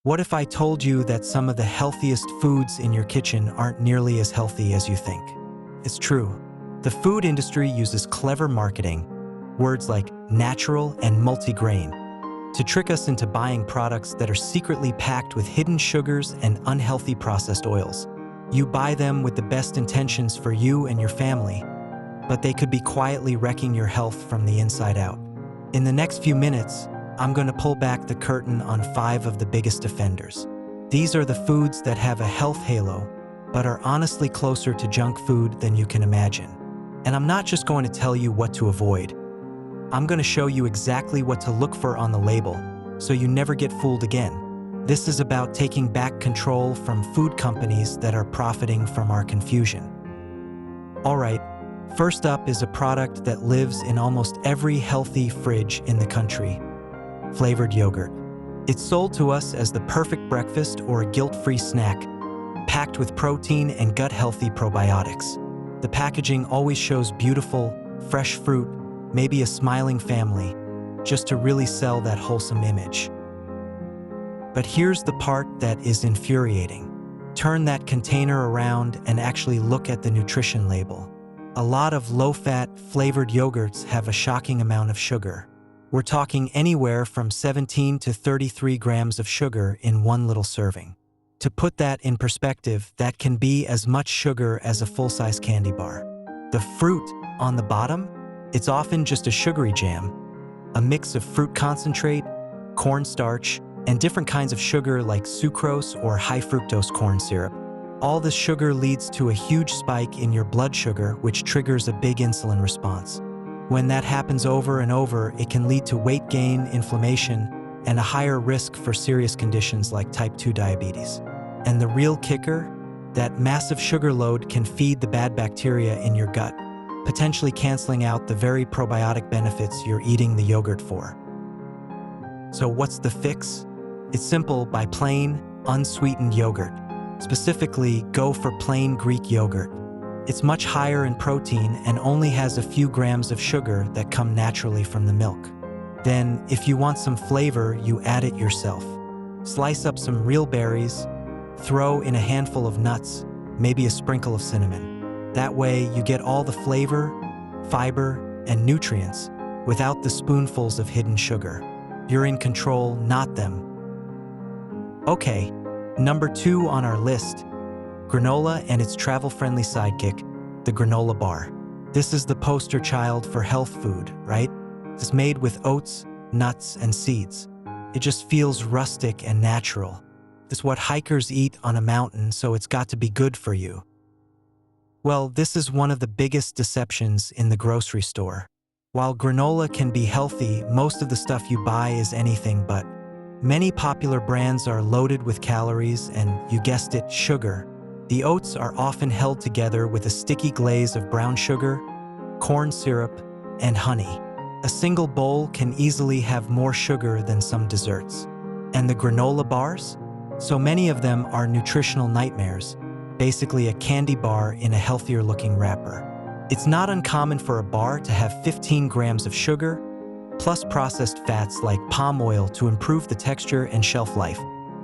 What if I told you that some of the healthiest foods in your kitchen aren't nearly as healthy as you think? It's true. The food industry uses clever marketing, words like natural and multigrain, to trick us into buying products that are secretly packed with hidden sugars and unhealthy processed oils. You buy them with the best intentions for you and your family, but they could be quietly wrecking your health from the inside out. In the next few minutes, I'm going to pull back the curtain on 5 of the biggest offenders. These are the foods that have a health halo, but are honestly closer to junk food than you can imagine. And I'm not just going to tell you what to avoid. I'm going to show you exactly what to look for on the label, so you never get fooled again. This is about taking back control from food companies that are profiting from our confusion. All right, first up is a product that lives in almost every healthy fridge in the country: flavored yogurt. It's sold to us as the perfect breakfast or a guilt-free snack, packed with protein and gut-healthy probiotics. The packaging always shows beautiful, fresh fruit, maybe a smiling family, just to really sell that wholesome image. But here's the part that is infuriating. Turn that container around and actually look at the nutrition label. A lot of low-fat, flavored yogurts have a shocking amount of sugar. We're talking anywhere from 17 to 33 grams of sugar in one little serving. To put that in perspective, that can be as much sugar as a full-size candy bar. The fruit on the bottom, it's often just a sugary jam, a mix of fruit concentrate, cornstarch, and different kinds of sugar like sucrose or high fructose corn syrup. All this sugar leads to a huge spike in your blood sugar, which triggers a big insulin response. When that happens over and over, it can lead to weight gain, inflammation, and a higher risk for serious conditions like type 2 diabetes. And the real kicker? That massive sugar load can feed the bad bacteria in your gut, potentially canceling out the very probiotic benefits you're eating the yogurt for. So what's the fix? It's simple: buy plain, unsweetened yogurt. Specifically, go for plain Greek yogurt. It's much higher in protein and only has a few grams of sugar that come naturally from the milk. Then, if you want some flavor, you add it yourself. Slice up some real berries, throw in a handful of nuts, maybe a sprinkle of cinnamon. That way, you get all the flavor, fiber, and nutrients without the spoonfuls of hidden sugar. You're in control, not them. Okay, number 2 on our list: granola and its travel-friendly sidekick, the granola bar. This is the poster child for health food, right? It's made with oats, nuts, and seeds. It just feels rustic and natural. It's what hikers eat on a mountain, so it's got to be good for you. Well, this is one of the biggest deceptions in the grocery store. While granola can be healthy, most of the stuff you buy is anything but. Many popular brands are loaded with calories and, you guessed it, sugar. The oats are often held together with a sticky glaze of brown sugar, corn syrup, and honey. A single bowl can easily have more sugar than some desserts. And the granola bars? So many of them are nutritional nightmares, basically a candy bar in a healthier-looking wrapper. It's not uncommon for a bar to have 15 grams of sugar, plus processed fats like palm oil to improve the texture and shelf life.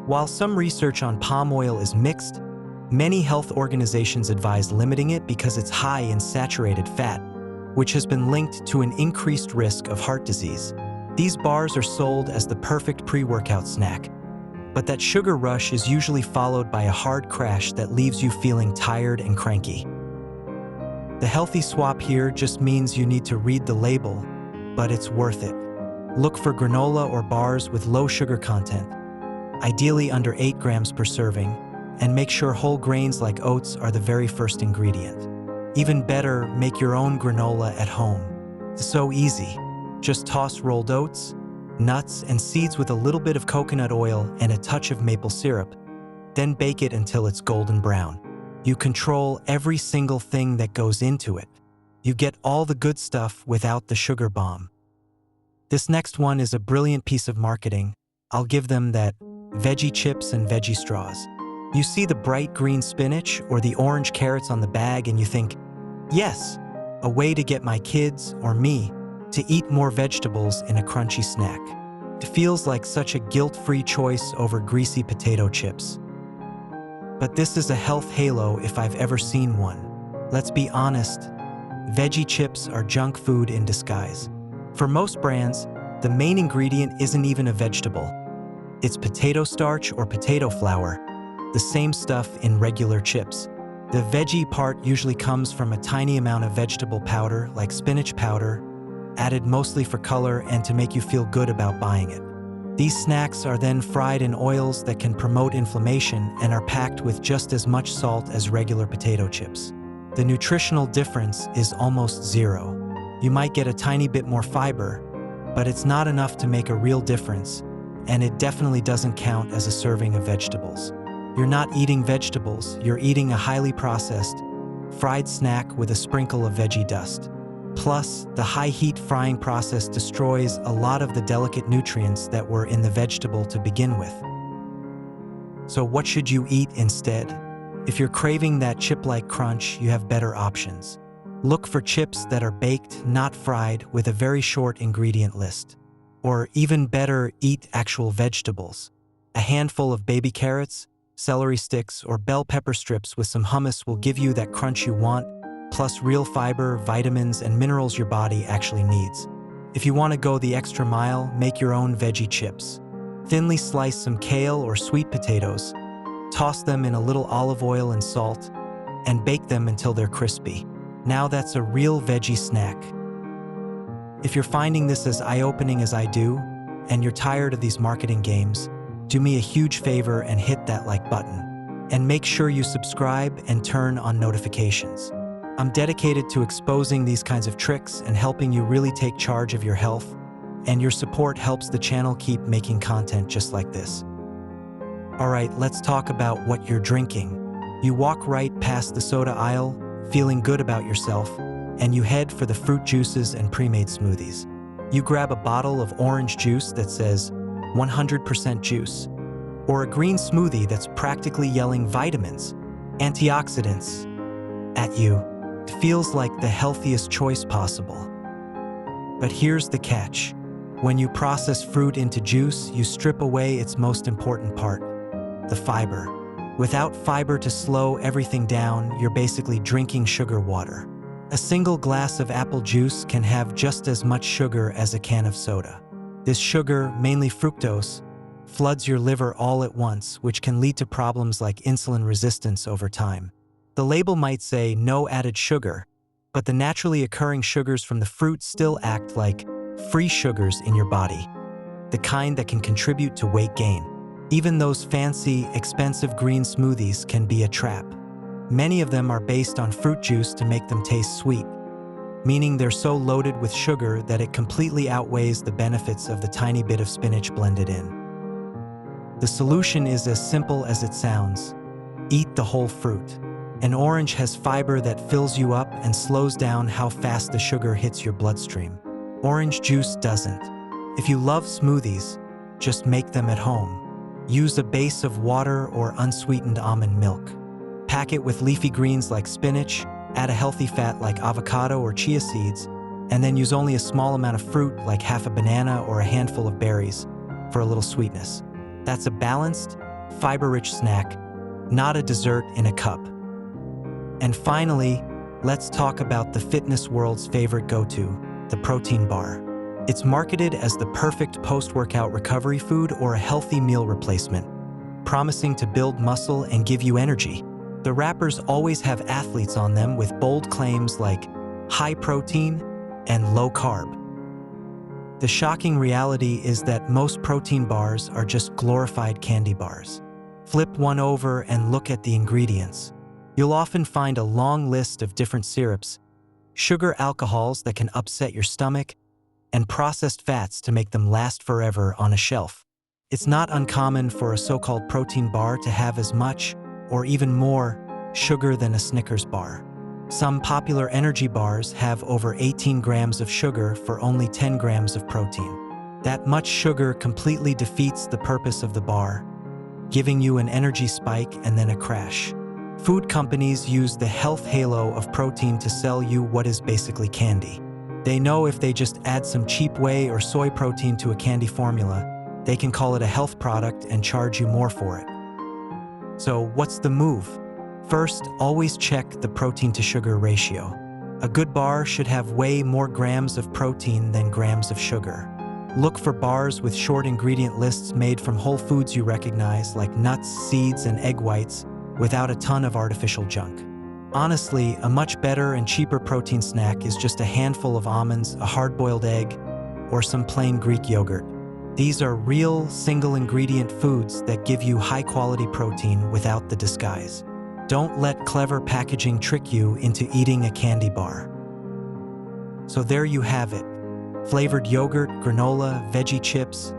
While some research on palm oil is mixed, many health organizations advise limiting it because it's high in saturated fat, which has been linked to an increased risk of heart disease. These bars are sold as the perfect pre-workout snack, but that sugar rush is usually followed by a hard crash that leaves you feeling tired and cranky. The healthy swap here just means you need to read the label, but it's worth it. Look for granola or bars with low sugar content, ideally under 8 grams per serving, and make sure whole grains like oats are the very first ingredient. Even better, make your own granola at home. It's so easy. Just toss rolled oats, nuts, and seeds with a little bit of coconut oil and a touch of maple syrup. Then bake it until it's golden brown. You control every single thing that goes into it. You get all the good stuff without the sugar bomb. This next one is a brilliant piece of marketing. I'll give them that: veggie chips and veggie straws. You see the bright green spinach or the orange carrots on the bag and you think, yes, a way to get my kids or me to eat more vegetables in a crunchy snack. It feels like such a guilt-free choice over greasy potato chips. But this is a health halo if I've ever seen one. Let's be honest, veggie chips are junk food in disguise. For most brands, the main ingredient isn't even a vegetable. It's potato starch or potato flour, the same stuff in regular chips. The veggie part usually comes from a tiny amount of vegetable powder, like spinach powder, added mostly for color and to make you feel good about buying it. These snacks are then fried in oils that can promote inflammation and are packed with just as much salt as regular potato chips. The nutritional difference is almost zero. You might get a tiny bit more fiber, but it's not enough to make a real difference, and it definitely doesn't count as a serving of vegetables. You're not eating vegetables, you're eating a highly processed, fried snack with a sprinkle of veggie dust. Plus, the high-heat frying process destroys a lot of the delicate nutrients that were in the vegetable to begin with. So what should you eat instead? If you're craving that chip-like crunch, you have better options. Look for chips that are baked, not fried, with a very short ingredient list. Or even better, eat actual vegetables. A handful of baby carrots, celery sticks, or bell pepper strips with some hummus will give you that crunch you want, plus real fiber, vitamins, and minerals your body actually needs. If you want to go the extra mile, make your own veggie chips. Thinly slice some kale or sweet potatoes, toss them in a little olive oil and salt, and bake them until they're crispy. Now that's a real veggie snack. If you're finding this as eye-opening as I do, and you're tired of these marketing games, do me a huge favor and hit that like button. And make sure you subscribe and turn on notifications. I'm dedicated to exposing these kinds of tricks and helping you really take charge of your health, and your support helps the channel keep making content just like this. Alright, let's talk about what you're drinking. You walk right past the soda aisle, feeling good about yourself, and you head for the fruit juices and pre-made smoothies. You grab a bottle of orange juice that says 100% juice, or a green smoothie that's practically yelling vitamins, antioxidants at you. It feels like the healthiest choice possible. But here's the catch. When you process fruit into juice, you strip away its most important part, the fiber. Without fiber to slow everything down, you're basically drinking sugar water. A single glass of apple juice can have just as much sugar as a can of soda. This sugar, mainly fructose, floods your liver all at once, which can lead to problems like insulin resistance over time. The label might say no added sugar, but the naturally occurring sugars from the fruit still act like free sugars in your body, the kind that can contribute to weight gain. Even those fancy, expensive green smoothies can be a trap. Many of them are based on fruit juice to make them taste sweet, meaning they're so loaded with sugar that it completely outweighs the benefits of the tiny bit of spinach blended in. The solution is as simple as it sounds. Eat the whole fruit. An orange has fiber that fills you up and slows down how fast the sugar hits your bloodstream. Orange juice doesn't. If you love smoothies, just make them at home. Use a base of water or unsweetened almond milk. Pack it with leafy greens like spinach, add a healthy fat like avocado or chia seeds, and then use only a small amount of fruit like half a banana or a handful of berries for a little sweetness. That's a balanced, fiber-rich snack, not a dessert in a cup. And finally, let's talk about the fitness world's favorite go-to, the protein bar. It's marketed as the perfect post-workout recovery food or a healthy meal replacement, promising to build muscle and give you energy. The wrappers always have athletes on them with bold claims like high protein and low carb. The shocking reality is that most protein bars are just glorified candy bars. Flip one over and look at the ingredients. You'll often find a long list of different syrups, sugar alcohols that can upset your stomach, and processed fats to make them last forever on a shelf. It's not uncommon for a so-called protein bar to have as much, or even more, sugar than a Snickers bar. Some popular energy bars have over 18 grams of sugar for only 10 grams of protein. That much sugar completely defeats the purpose of the bar, giving you an energy spike and then a crash. Food companies use the health halo of protein to sell you what is basically candy. They know if they just add some cheap whey or soy protein to a candy formula, they can call it a health product and charge you more for it. So what's the move? First, always check the protein to sugar ratio. A good bar should have way more grams of protein than grams of sugar. Look for bars with short ingredient lists made from whole foods you recognize, like nuts, seeds, and egg whites, without a ton of artificial junk. Honestly, a much better and cheaper protein snack is just a handful of almonds, a hard-boiled egg, or some plain Greek yogurt. These are real, single-ingredient foods that give you high-quality protein without the disguise. Don't let clever packaging trick you into eating a candy bar. So there you have it. Flavored yogurt, granola, veggie chips,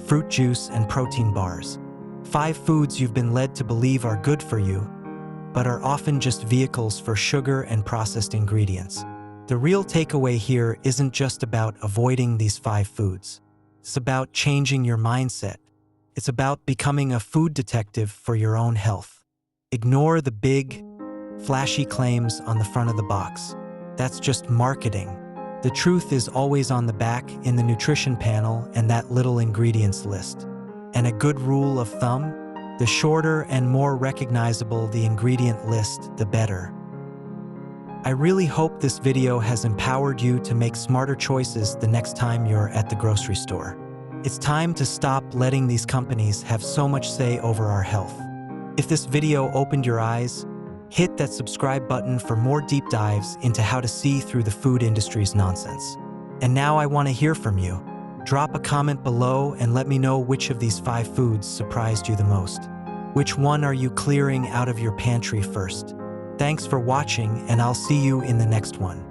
fruit juice, and protein bars. 5 foods you've been led to believe are good for you, but are often just vehicles for sugar and processed ingredients. The real takeaway here isn't just about avoiding these 5 foods. It's about changing your mindset. It's about becoming a food detective for your own health. Ignore the big, flashy claims on the front of the box. That's just marketing. The truth is always on the back, in the nutrition panel and that little ingredients list. And a good rule of thumb: the shorter and more recognizable the ingredient list, the better. I really hope this video has empowered you to make smarter choices the next time you're at the grocery store. It's time to stop letting these companies have so much say over our health. If this video opened your eyes, hit that subscribe button for more deep dives into how to see through the food industry's nonsense. And now I want to hear from you. Drop a comment below and let me know which of these 5 foods surprised you the most. Which one are you clearing out of your pantry first? Thanks for watching, and I'll see you in the next one.